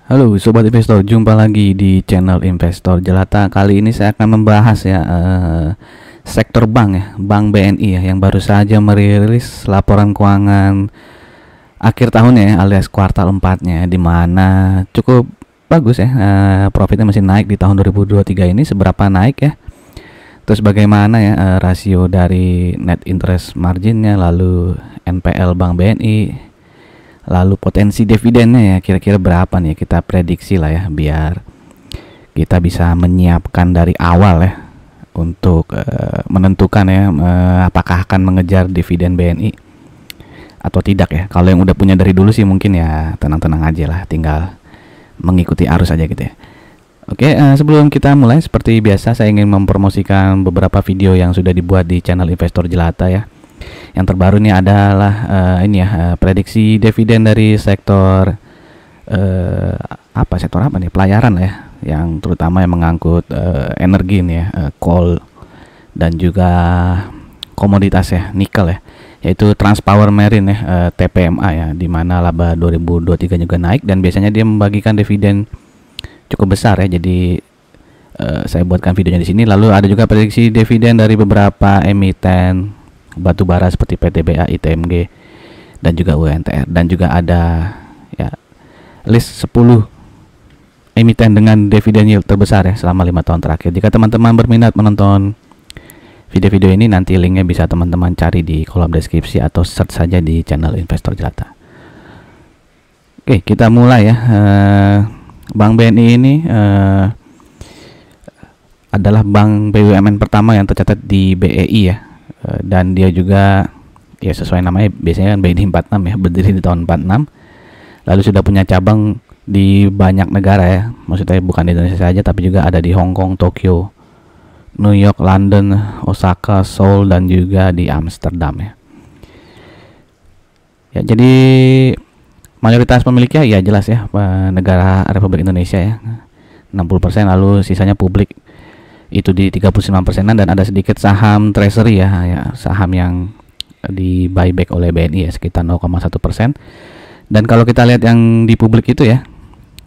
Halo Sobat Investor, jumpa lagi di channel Investor Jelata. Kali ini saya akan membahas ya sektor bank ya, Bank BNI ya, yang baru saja merilis laporan keuangan akhir tahunnya ya, alias kuartal 4-nya, di mana cukup bagus ya, profitnya masih naik di tahun 2023 ini. Seberapa naik ya, terus bagaimana ya rasio dari net interest marginnya, lalu NPL Bank BNI, lalu potensi dividennya ya kira-kira berapa nih, kita prediksi lah ya, biar kita bisa menyiapkan dari awal ya untuk menentukan ya apakah akan mengejar dividen BNI atau tidak ya. Kalau yang udah punya dari dulu sih mungkin ya tenang-tenang aja lah, tinggal mengikuti arus aja gitu ya. Oke, sebelum kita mulai, seperti biasa saya ingin mempromosikan beberapa video yang sudah dibuat di channel Investor Jelata ya. Yang terbaru ini adalah prediksi dividen dari sektor sektor apa nih, pelayaran lah ya, yang terutama yang mengangkut energi nih ya, coal dan juga komoditas ya, nikel ya, yaitu Transpower Marine ya, TPMA ya, di mana laba 2023 juga naik dan biasanya dia membagikan dividen cukup besar ya. Jadi saya buatkan videonya di sini. Lalu ada juga prediksi dividen dari beberapa emiten batu bara seperti PTBA, ITMG dan juga UNTR, dan juga ada ya list 10 emiten dengan dividen yield terbesar ya selama 5 tahun terakhir. Jika teman-teman berminat menonton video-video ini, nanti linknya bisa teman-teman cari di kolom deskripsi atau search saja di channel Investor Jelata. Oke, kita mulai ya. Bank BNI ini adalah bank BUMN pertama yang tercatat di BEI ya. Dan dia juga ya sesuai namanya, biasanya kan BNI 46 ya, berdiri di tahun 46, lalu sudah punya cabang di banyak negara ya, maksudnya bukan di Indonesia saja tapi juga ada di Hong Kong, Tokyo, New York, London, Osaka, Seoul, dan juga di Amsterdam ya. Ya, jadi mayoritas pemiliknya ya jelas ya negara Republik Indonesia ya, 60%, lalu sisanya publik itu di 39%-an, dan ada sedikit saham treasury ya, saham yang di buyback oleh BNI ya, sekitar 0,1%. Dan kalau kita lihat yang di publik itu ya,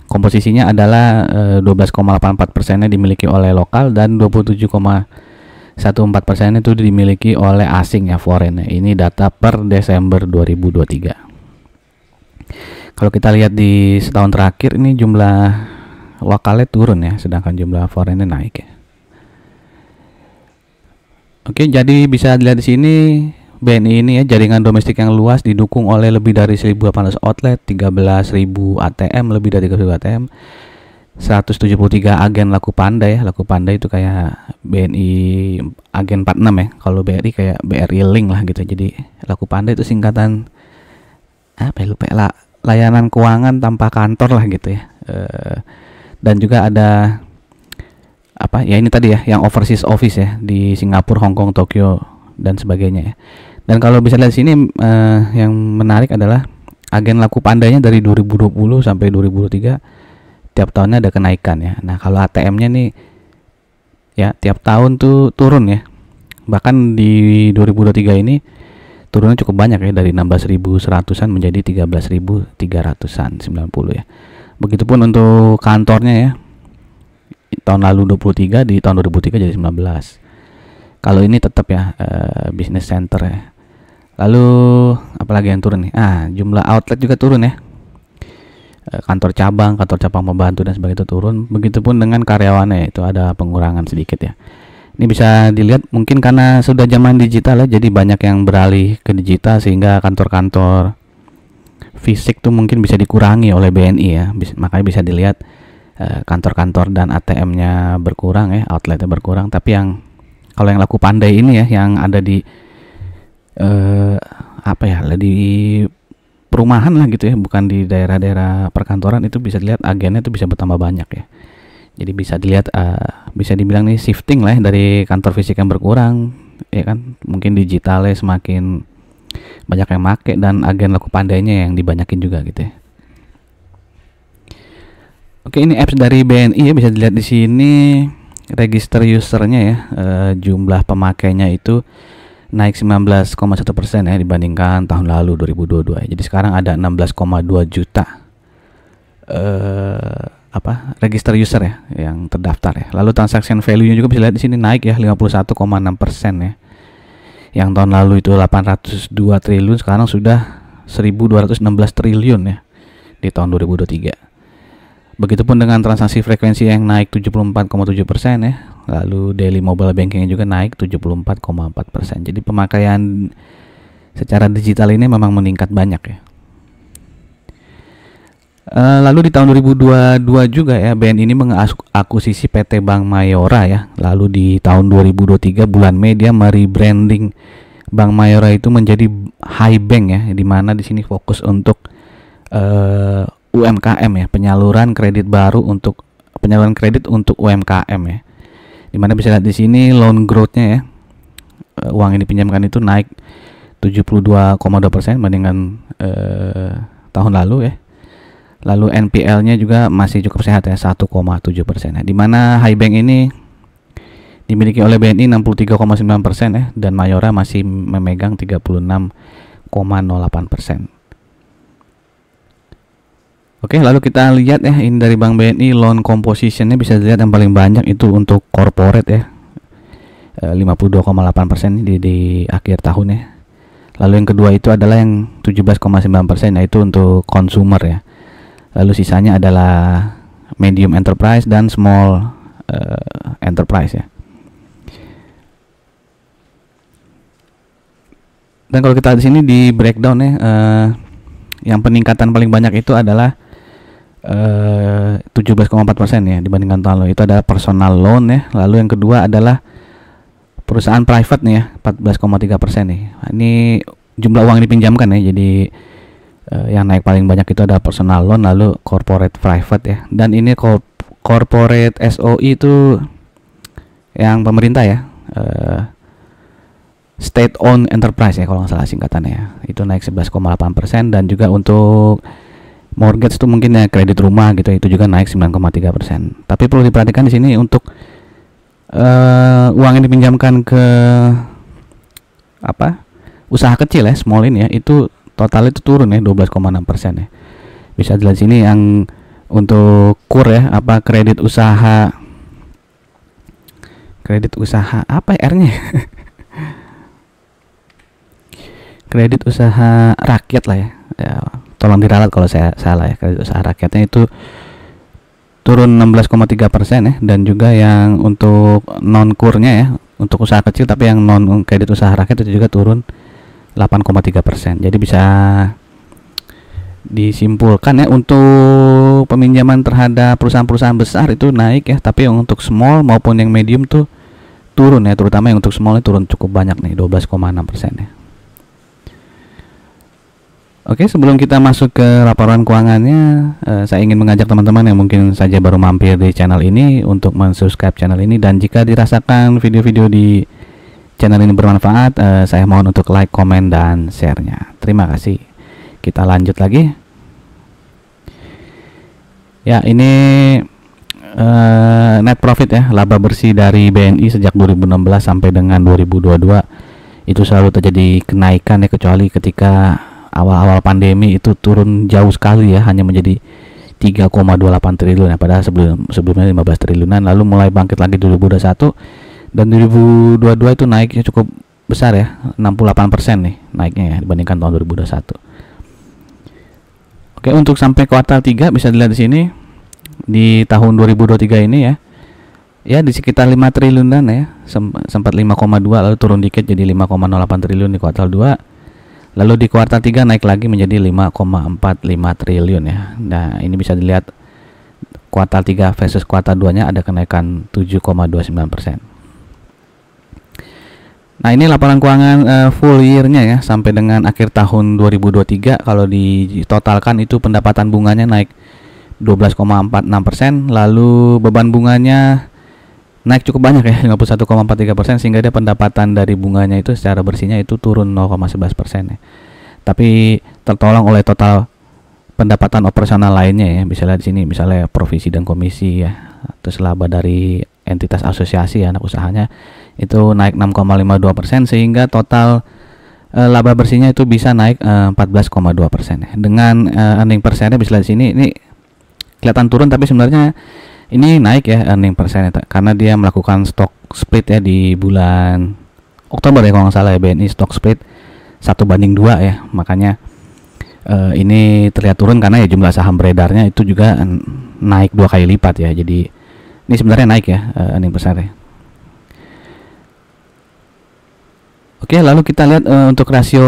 komposisinya adalah 12,84%-nya dimiliki oleh lokal dan 27,14% itu dimiliki oleh asing ya, foreign ya. Ini data per Desember 2023. Kalau kita lihat di setahun terakhir ini jumlah lokalnya turun ya, sedangkan jumlah foreignnya naik ya. Oke, jadi bisa dilihat di sini BNI ini ya, jaringan domestik yang luas, didukung oleh lebih dari 1.800 outlet, 13.000 ATM, lebih dari 3.000 ATM, 173 agen laku pandai ya. Laku pandai itu kayak BNI agen 46 ya, kalau BRI kayak BRI Link lah gitu. Jadi laku pandai itu singkatan apa ya, lupa ya, layanan keuangan tanpa kantor lah gitu ya. Dan juga ada apa ya, ini tadi ya yang overseas office ya, di Singapura, Hong Kong, Tokyo dan sebagainya ya. Dan kalau bisa lihat sini yang menarik adalah agen laku pandainya dari 2020 sampai 2023 tiap tahunnya ada kenaikan ya. Nah, kalau ATM-nya nih ya tiap tahun tuh turun ya. Bahkan di 2023 ini turunnya cukup banyak ya, dari 16.100-an menjadi 13.300-an 90 ya. Begitupun untuk kantornya ya, tahun lalu 23, di tahun 2003 jadi 19. Kalau ini tetap ya business center ya. Lalu apalagi yang turun nih? Jumlah outlet juga turun ya. Kantor cabang pembantu dan sebagainya itu turun. Begitupun dengan karyawannya, itu ada pengurangan sedikit ya. Ini bisa dilihat mungkin karena sudah zaman digital ya, jadi banyak yang beralih ke digital sehingga kantor-kantor fisik tuh mungkin bisa dikurangi oleh BNI ya. Makanya bisa dilihat kantor-kantor dan ATM-nya berkurang ya, outletnya berkurang. Tapi yang kalau yang laku pandai ini ya, yang ada di di perumahan lah gitu ya, bukan di daerah-daerah perkantoran, itu bisa dilihat agennya itu bisa bertambah banyak ya. Jadi bisa dilihat bisa dibilang nih shifting lah ya, dari kantor fisik yang berkurang ya kan, mungkin digitalnya semakin banyak yang make, dan agen laku pandainya yang dibanyakin juga gitu ya. Oke, ini apps dari BNI ya, bisa dilihat di sini register usernya ya, jumlah pemakainya itu naik 19,1% ya dibandingkan tahun lalu 2022 ya. Jadi sekarang ada 16,2 juta register user ya yang terdaftar ya. Lalu transaction value-nya juga bisa lihat di sini naik ya 51,6% ya. Yang tahun lalu itu 802 triliun, sekarang sudah 1216 triliun ya di tahun 2023. Begitupun dengan transaksi frekuensi yang naik 74,7% ya. Lalu daily mobile banking juga naik 74,4%. Jadi pemakaian secara digital ini memang meningkat banyak ya. Lalu di tahun 2022 juga ya BNI ini mengakuisisi PT Bank Mayora ya. Lalu di tahun 2023 bulan Mei dia merebranding Bank Mayora itu menjadi High Bank ya, di mana di sini fokus untuk UMKM ya, penyaluran kredit untuk UMKM ya. Di mana bisa lihat di sini loan growth-nya ya. Uang yang dipinjamkan itu naik 72,2% bandingkan tahun lalu ya. Lalu NPL-nya juga masih cukup sehat ya 1,7% ya. Di mana High Bank ini dimiliki oleh BNI 63,9% ya, dan Mayora masih memegang 36,08%. Oke, lalu kita lihat ya, ini dari Bank BNI loan composition-nya bisa dilihat yang paling banyak itu untuk corporate ya. 52,8% di akhir tahun ya. Lalu yang kedua itu adalah yang 17,9% yaitu untuk consumer ya. Lalu sisanya adalah medium enterprise dan small enterprise ya. Dan kalau kita di sini di breakdown ya, yang peningkatan paling banyak itu adalah 17,4% ya dibandingkan tahun lalu. Itu adalah personal loan ya. Lalu yang kedua adalah perusahaan private nih ya, 14,3% nih. Ini jumlah uang yang dipinjamkan ya. Jadi yang naik paling banyak itu ada personal loan, lalu corporate private ya. Dan ini corporate SOE itu yang pemerintah ya, state owned enterprise ya kalau nggak salah singkatannya ya. Itu naik 11,8%. Dan juga untuk mortgage itu mungkin ya kredit rumah gitu, itu juga naik 9,3%. Tapi perlu diperhatikan di sini untuk uang yang dipinjamkan ke usaha kecil ya, small ini ya, itu total itu turun ya 12,6% ya. Bisa dilihat sini yang untuk KUR ya, kredit usaha apa ya, R-nya kredit usaha rakyat lah ya, tolong diralat kalau saya salah ya. Kredit usaha rakyatnya itu turun 16,3% ya. Dan juga yang untuk non KUR-nya ya, untuk usaha kecil tapi yang non kredit usaha rakyat itu juga turun 8,3%. Jadi bisa disimpulkan ya, untuk peminjaman terhadap perusahaan-perusahaan besar itu naik ya, tapi yang untuk small maupun yang medium tuh turun ya, terutama yang untuk small turun cukup banyak nih, 12,6% ya. Oke, sebelum kita masuk ke laporan keuangannya, saya ingin mengajak teman-teman yang mungkin saja baru mampir di channel ini untuk mensubscribe channel ini, dan jika dirasakan video-video di channel ini bermanfaat, saya mohon untuk like, komen, dan share-nya. Terima kasih. Kita lanjut lagi. Ya, ini net profit ya, laba bersih dari BNI sejak 2016 sampai dengan 2022 itu selalu terjadi kenaikan ya, kecuali ketika awal-awal pandemi itu turun jauh sekali ya, hanya menjadi 3,28 triliun ya, padahal sebelumnya 15 triliunan. Lalu mulai bangkit lagi 2021 dan 2022 itu naiknya cukup besar ya, 68% nih naiknya ya dibandingkan tahun 2021. Oke, untuk sampai kuartal 3 bisa dilihat di sini di tahun 2023 ini ya. Ya di sekitar 5 triliunan ya, sempat 5,2 lalu turun dikit jadi 5,08 triliun di kuartal 2. Lalu di kuartal 3 naik lagi menjadi 5,45 triliun ya. Nah, ini bisa dilihat kuartal 3 versus kuartal 2-nya ada kenaikan 7,29%. Nah, ini laporan keuangan full year-nya ya sampai dengan akhir tahun 2023. Kalau ditotalkan itu pendapatan bunganya naik 12,46%, lalu beban bunganya naik cukup banyak ya, 51,43%, sehingga dia pendapatan dari bunganya itu secara bersihnya itu turun 0,11% ya. Tapi tertolong oleh total pendapatan operasional lainnya ya. Bisa lihat di sini misalnya provisi dan komisi ya, terus laba dari entitas asosiasi anak usahanya itu naik 6,52%, sehingga total laba bersihnya itu bisa naik 14,2% ya. Dengan earning per share-nya bisa lihat di sini, ini kelihatan turun tapi sebenarnya Ini naik ya earning per share karena dia melakukan stock split ya di bulan Oktober ya kalau nggak salah ya, BNI stock split 1:2 ya, makanya ini terlihat turun karena ya jumlah saham beredarnya itu juga naik 2 kali lipat ya. Jadi ini sebenarnya naik ya earning per share ya. Oke, lalu kita lihat untuk rasio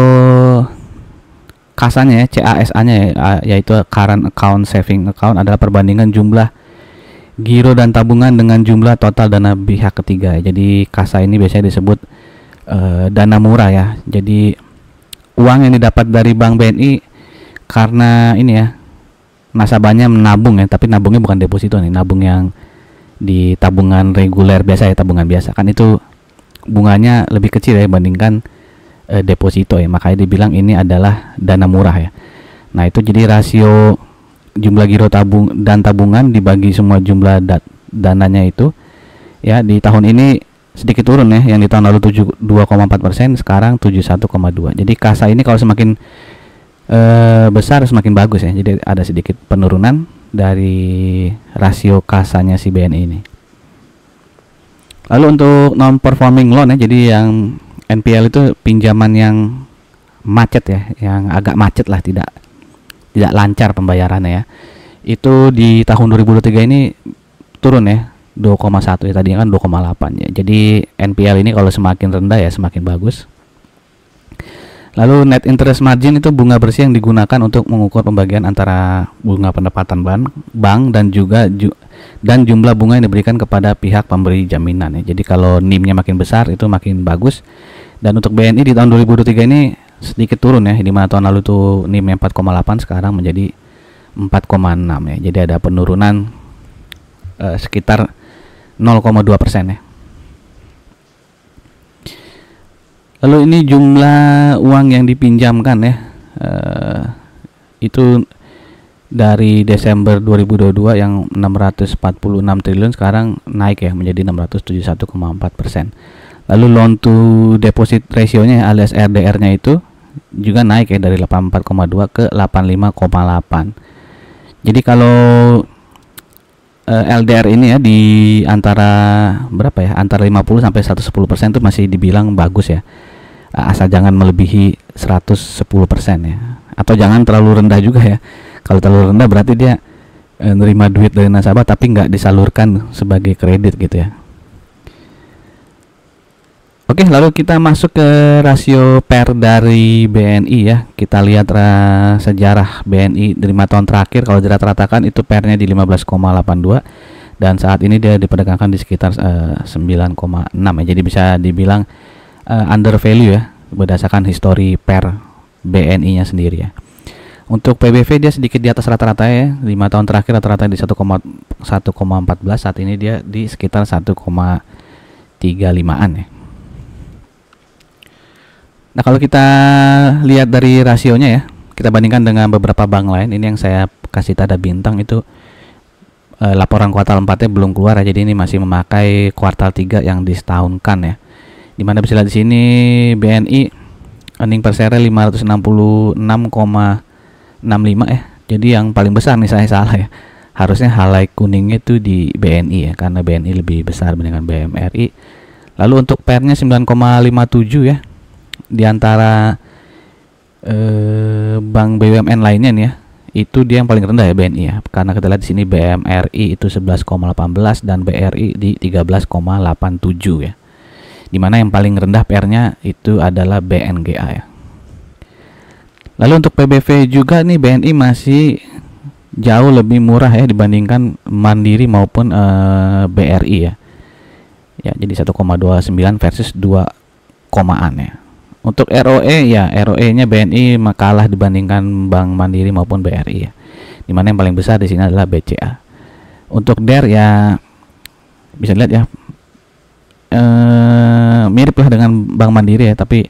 kasanya ya, CASA-nya ya, yaitu current account saving account adalah perbandingan jumlah giro dan tabungan dengan jumlah total dana pihak ketiga. Jadi kasa ini biasanya disebut dana murah ya. Jadi uang yang didapat dari Bank BNI karena ini ya, nasabahnya menabung ya, tapi nabungnya bukan deposito nih, nabung yang di tabungan reguler biasa ya, tabungan biasa kan itu bunganya lebih kecil ya dibandingkan deposito ya, makanya dibilang ini adalah dana murah ya. Nah itu jadi rasio jumlah giro dan tabungan dibagi semua jumlah dananya itu ya, di tahun ini sedikit turun ya, yang di tahun lalu 72,4%, sekarang 71,2. Jadi kasa ini kalau semakin besar semakin bagus ya, jadi ada sedikit penurunan dari rasio kasanya si BNI ini. Lalu untuk non performing loan ya, jadi yang NPL itu pinjaman yang macet ya, yang agak macet lah, tidak lancar pembayarannya ya. Itu di tahun 2023 ini turun ya 2,1 ya, tadinya kan 2,8 ya. Jadi NPL ini kalau semakin rendah ya semakin bagus. Lalu net interest margin itu bunga bersih yang digunakan untuk mengukur pembagian antara bunga pendapatan bank dan juga dan jumlah bunga yang diberikan kepada pihak pemberi jaminan ya. Jadi kalau NIM-nya makin besar itu makin bagus. Dan untuk BNI di tahun 2023 ini sedikit turun ya, di mana tahun lalu tuh NIM 4,8 sekarang menjadi 4,6 ya. Jadi ada penurunan sekitar 0,2% ya. Lalu ini jumlah uang yang dipinjamkan ya, itu dari Desember 2022 yang 646 triliun sekarang naik ya menjadi 671,4%. Lalu loan to deposit ratio-nya alias RDR-nya itu juga naik ya dari 84,2 ke 85,8. Jadi kalau LDR ini ya di antara berapa ya, antara 50 sampai 110% itu masih dibilang bagus ya, asal jangan melebihi 110% ya, atau jangan terlalu rendah juga ya. Kalau terlalu rendah berarti dia nerima duit dari nasabah tapi nggak disalurkan sebagai kredit gitu ya. Oke, lalu kita masuk ke rasio PER dari BNI ya. Kita lihat sejarah BNI di 5 tahun terakhir. Kalau dirata-ratakan itu PER-nya di 15,82 dan saat ini dia diperdagangkan di sekitar 9,6 ya. Jadi bisa dibilang under value ya berdasarkan histori PER BNI-nya sendiri ya. Untuk PBV dia sedikit di atas rata-rata ya. 5 tahun terakhir rata-rata di 1,14, saat ini dia di sekitar 1,35an ya. Nah kalau kita lihat dari rasionya ya, kita bandingkan dengan beberapa bank lain. Ini yang saya kasih tanda bintang itu laporan kuartal 4-nya belum keluar ya, jadi ini masih memakai kuartal 3 yang disetahunkan ya. Dimana bisa lihat di sini BNI earning per share 566,65 ya. Jadi yang paling besar nih saya salah ya. Harusnya highlight kuningnya itu di BNI ya, karena BNI lebih besar dibandingkan BMRI. Lalu untuk PER-nya 9,57 ya. Di antara bank BUMN lainnya nih ya, itu dia yang paling rendah ya BNI ya, karena kita lihat di sini BMRI itu 11,18 dan BRI di 13,87 ya. Dimana yang paling rendah PR-nya itu adalah BNGA ya. Lalu untuk PBV juga nih BNI masih jauh lebih murah ya dibandingkan Mandiri maupun BRI ya. Ya jadi 1,29 versus 2 komaan ya. Untuk ROE ya, ROE-nya BNI kalah dibandingkan Bank Mandiri maupun BRI ya. Dimana yang paling besar di sini adalah BCA. Untuk DER ya bisa lihat ya, mirip lah dengan Bank Mandiri ya, tapi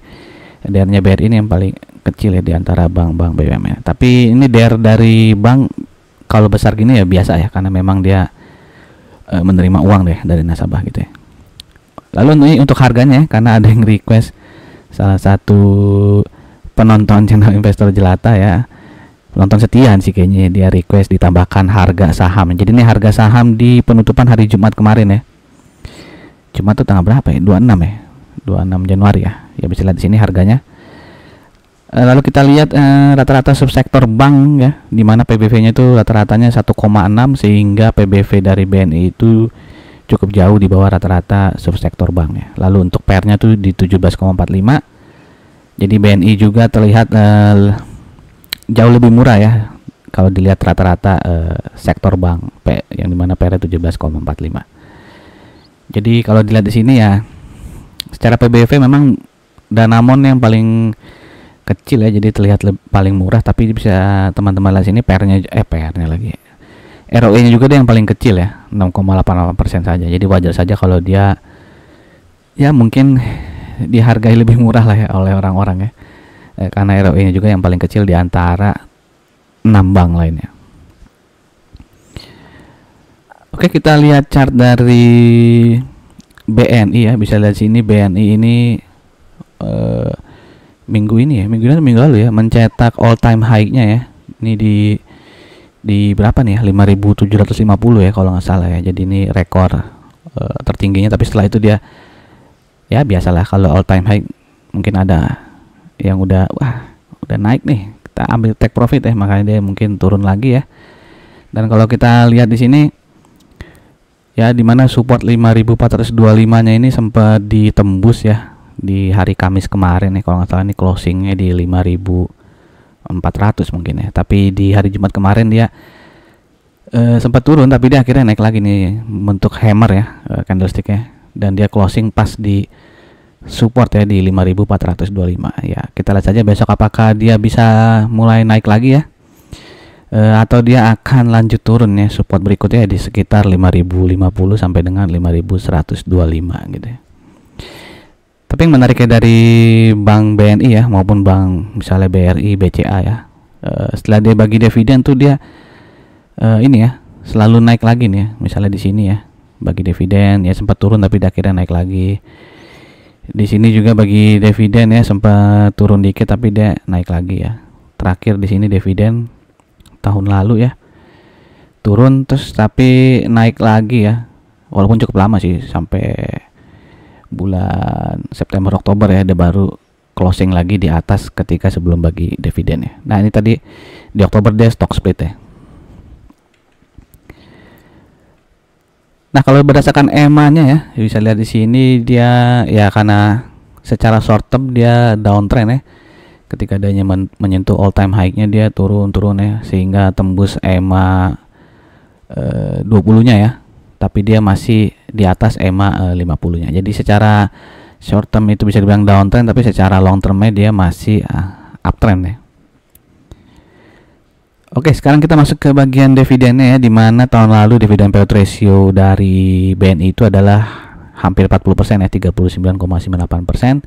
DER-nya BRI ini yang paling kecil ya di antara bank-bank BUMN. Tapi ini DER dari bank kalau besar gini ya biasa ya, karena memang dia menerima uang deh dari nasabah gitu ya. Lalu ini untuk harganya, karena ada yang request salah satu penonton channel Investor Jelata ya, penonton setia sih kayaknya, dia request ditambahkan harga saham. Jadi ini harga saham di penutupan hari Jumat kemarin ya. Jumat tuh tanggal berapa ya? 26 ya. 26 Januari ya. Ya bisa lihat di sini harganya. Lalu kita lihat rata-rata subsektor bank ya, di mana PBV-nya itu rata-ratanya 1,6, sehingga PBV dari BNI itu cukup jauh di bawah rata-rata subsektor bank ya. Lalu untuk PR-nya tuh di 17,45. Jadi BNI juga terlihat jauh lebih murah ya kalau dilihat rata-rata sektor bank yang dimana PR 17,45. Jadi kalau dilihat di sini ya, secara PBV memang Danamon yang paling kecil ya, jadi terlihat paling murah, tapi bisa teman-teman lihat sini PR-nya lagi. ROE-nya juga dia yang paling kecil ya, 6,88% saja. Jadi wajar saja kalau dia ya mungkin dihargai lebih murah lah ya oleh orang-orang ya. Karena ROE-nya juga yang paling kecil di antara 6 bank lainnya. Oke, kita lihat chart dari BNI ya. Bisa lihat sini BNI ini minggu lalu ya mencetak all time high-nya ya. Ini di berapa nih ya? 5.750 ya kalau nggak salah ya. Jadi ini rekor tertingginya, tapi setelah itu dia ya biasalah kalau all time high mungkin ada yang udah naik nih, kita ambil take profit ya, makanya dia mungkin turun lagi ya. Dan kalau kita lihat di sini ya, dimana support 5.425-nya ini sempat ditembus ya di hari Kamis kemarin ya, kalau nggak salah ini closingnya di 5.400 mungkin ya. Tapi di hari Jumat kemarin dia sempat turun, tapi dia akhirnya naik lagi nih bentuk hammer ya candlesticknya, dan dia closing pas di support ya di 5.425 ya. Kita lihat saja besok apakah dia bisa mulai naik lagi ya, atau dia akan lanjut turun ya. Support berikutnya di sekitar 5.050 sampai dengan 5.125 gitu ya. Tapi yang menariknya dari bank BNI ya maupun bank misalnya BRI, BCA ya, setelah dia bagi dividen tuh dia ini ya selalu naik lagi nih ya. Misalnya di sini ya bagi dividen ya sempat turun tapi akhirnya naik lagi. Di sini juga bagi dividen ya sempat turun dikit tapi dia naik lagi ya. Terakhir di sini dividen tahun lalu ya turun terus tapi naik lagi ya, walaupun cukup lama sih sampai bulan September Oktober ya, dia baru closing lagi di atas ketika sebelum bagi dividen ya. Nah ini tadi di Oktober dia stock split ya. Nah kalau berdasarkan EMA-nya ya bisa lihat di sini dia ya karena secara short term dia downtrend ya. Ketika dia menyentuh all time high-nya dia turun ya, sehingga tembus EMA 20-nya ya. Tapi dia masih di atas EMA 50-nya. Jadi secara short term itu bisa dibilang downtrend, tapi secara long term-nya dia masih uptrend ya. Oke, sekarang kita masuk ke bagian dividennya ya, di mana tahun lalu dividen payout ratio dari BNI itu adalah hampir 40% ya, 39,98%.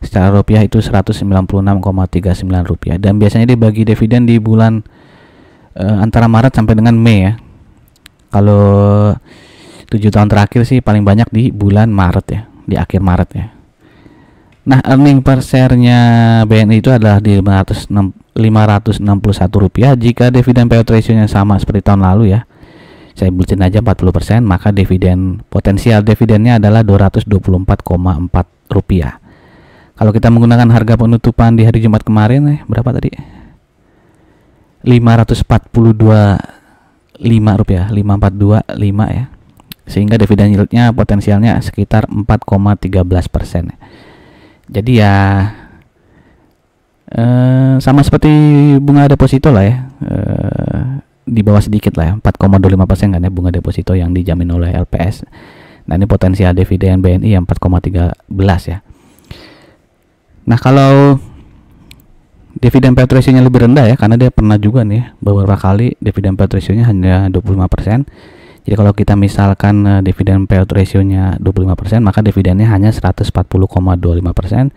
Secara rupiah itu 196,39 rupiah. Dan biasanya dibagi dividen di bulan antara Maret sampai dengan Mei ya. Kalau 7 tahun terakhir sih paling banyak di bulan Maret ya, di akhir Maret ya. Nah, earning per share-nya BNI itu adalah di 561 rupiah. Jika dividen payout ratio-nya sama seperti tahun lalu ya, saya buletin aja 40%, maka potensial dividennya adalah 224,4 rupiah. Kalau kita menggunakan harga penutupan di hari Jumat kemarin berapa tadi? 542,5 rupiah, 542,5 ya. Sehingga dividen yield-nya potensialnya sekitar 4,13%. Jadi ya sama seperti bunga deposito lah ya, di bawah sedikit lah ya, 4,25% kan ya bunga deposito yang dijamin oleh LPS. Nah ini potensial dividen BNI yang 4,13 ya. Nah kalau dividen payout ratio-nya lebih rendah ya, karena dia pernah juga nih beberapa kali dividen payout ratio-nya hanya 25%. Jadi kalau kita misalkan dividen payout ratio-nya 25%, maka dividennya hanya 140,25%,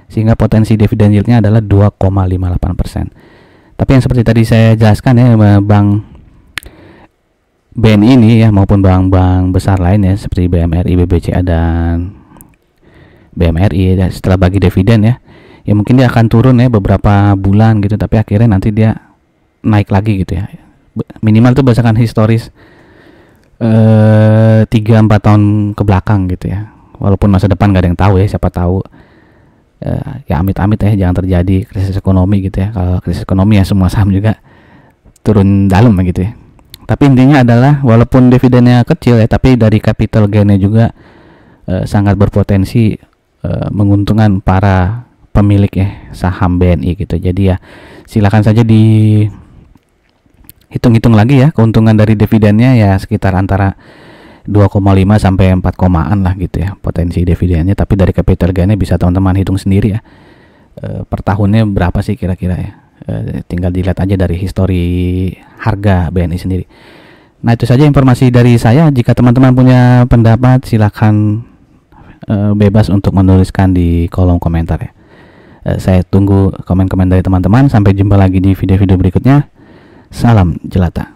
sehingga potensi dividen yield-nya adalah 2,58%. Tapi yang seperti tadi saya jelaskan ya, bank BNI ini ya maupun bank-bank besar lain ya seperti BMRI, BBCA dan BMRI ya, setelah bagi dividen ya mungkin dia akan turun ya beberapa bulan gitu, tapi akhirnya nanti dia naik lagi gitu ya. Minimal itu berdasarkan historis 3-4 tahun ke belakang gitu ya. Walaupun masa depan gak ada yang tahu ya, siapa tahu ya amit-amit ya jangan terjadi krisis ekonomi gitu ya. Kalau krisis ekonomi ya semua saham juga turun dalam gitu ya. Tapi intinya adalah walaupun dividennya kecil ya, tapi dari capital gainnya juga sangat berpotensi menguntungkan para pemilik ya saham BNI gitu. Jadi ya silakan saja di hitung-hitung lagi ya keuntungan dari dividennya ya sekitar antara 2,5 sampai 4 komaan lah gitu ya potensi dividennya. Tapi dari capital gainnya bisa teman-teman hitung sendiri ya per tahunnya berapa sih kira-kira ya. Tinggal dilihat aja dari histori harga BNI sendiri. Nah itu saja informasi dari saya. Jika teman-teman punya pendapat silakan bebas untuk menuliskan di kolom komentar ya. Saya tunggu komen-komen dari teman-teman. Sampai jumpa lagi di video-video berikutnya. Salam jelata.